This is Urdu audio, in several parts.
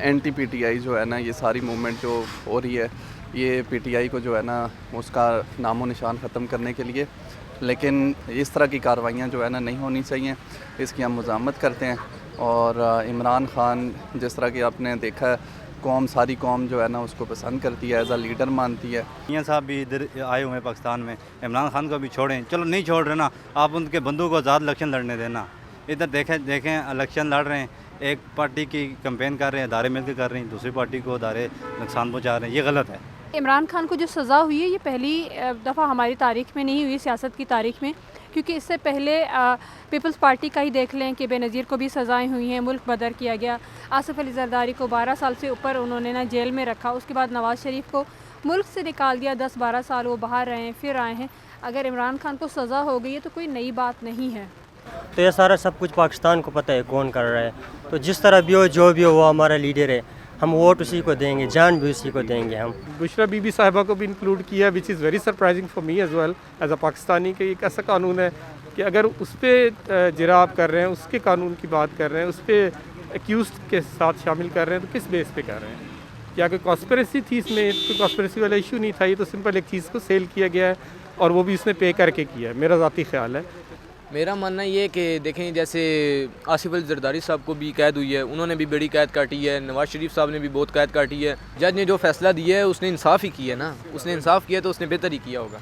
اینٹی پی ٹی آئی جو ہے نا، یہ ساری موومنٹ جو ہو رہی ہے، یہ پی ٹی آئی کو جو ہے نا اس کا نام و نشان ختم کرنے کے لیے، لیکن اس طرح کی کارروائیاں جو ہے نا نہیں ہونی چاہیے، اس کی ہم مذمت کرتے ہیں۔ اور عمران خان جس طرح کہ آپ نے دیکھا ہے، ساری قوم جو ہے نا اس کو پسند کرتی ہے، ایز اے لیڈر مانتی ہے۔ میاں صاحب بھی ادھر آئے ہوئے ہیں پاکستان میں، عمران خان کو بھی چھوڑیں، چلو نہیں چھوڑ رہے نا، آپ ان کے بندوں کو آزاد الیکشن لڑنے دینا۔ ادھر دیکھیں الیکشن لڑ رہے ہیں، ایک پارٹی کی کمپین کر رہے ہیں، ادارے مل کے کر رہے ہیں، دوسری پارٹی کو ادارے نقصان پہنچا رہے ہیں، یہ غلط ہے۔ عمران خان کو جو سزا ہوئی ہے، یہ پہلی دفعہ ہماری تاریخ میں نہیں ہوئی، سیاست کی تاریخ میں، کیونکہ اس سے پہلے پیپلز پارٹی کا ہی دیکھ لیں کہ بے نظیر کو بھی سزائیں ہوئی ہیں، ملک بدر کیا گیا، آصف علی زرداری کو 12 سال سے اوپر انہوں نے جیل میں رکھا، اس کے بعد نواز شریف کو ملک سے نکال دیا، 10-12 سال وہ باہر رہے ہیں، پھر آئے ہیں۔ اگر عمران خان کو سزا ہو گئی ہے تو کوئی نئی بات نہیں ہے۔ تو یہ سارا سب کچھ پاکستان کو پتہ ہے کون کر رہا ہے، تو جس طرح بھی ہو جو بھی ہو وہ ہمارا لیڈر ہے، ہم ووٹ اسی کو دیں گے، جان بھی اسی کو دیں گے ہم۔ بشرا بی بی صاحبہ کو بھی انکلوڈ کیا، which is very surprising for me as well as a Pakistani, کہ ایک ایسا قانون ہے کہ اگر اس پہ جراب کر رہے ہیں، اس کے قانون کی بات کر رہے ہیں، اس پہ ایکیوزڈ کے ساتھ شامل کر رہے ہیں، تو کس بیس پہ کر رہے ہیں؟ کیا کوئی کانسپریسی تھی اس میں؟ کوئی کانسپریسی والا ایشو نہیں تھا، یہ تو سمپل ایک چیز کو سیل کیا گیا ہے، اور وہ بھی اس نے پے کر کے کیا ہے، میرا ذاتی خیال ہے۔ میرا ماننا یہ ہے کہ دیکھیں، جیسے آصف علی زرداری صاحب کو بھی قید ہوئی ہے، انہوں نے بھی بڑی قید کاٹی ہے، نواز شریف صاحب نے بھی بہت قید کاٹی ہے۔ جج نے جو فیصلہ دیا ہے اس نے انصاف ہی کیا ہے نا، اس نے انصاف کیا تو اس نے بہتر ہی کیا ہوگا،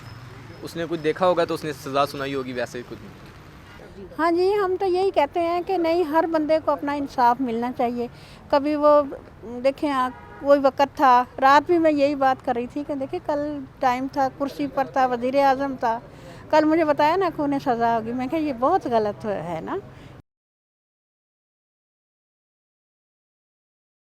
اس نے کچھ دیکھا ہوگا تو اس نے سزا سنائی ہوگی، ویسے کچھ نہیں۔ ہاں جی، ہم تو یہی کہتے ہیں کہ نہیں، ہر بندے کو اپنا انصاف ملنا چاہیے۔ کبھی وہ دیکھیں، کوئی وقت تھا، رات بھی میں یہی بات کر رہی تھی کہ دیکھیں کل ٹائم تھا، کرسی پر تھا، وزیر اعظم تھا، کل مجھے بتایا نا کہ انہیں سزا ہوگی، میں کہ یہ بہت غلط ہے نا۔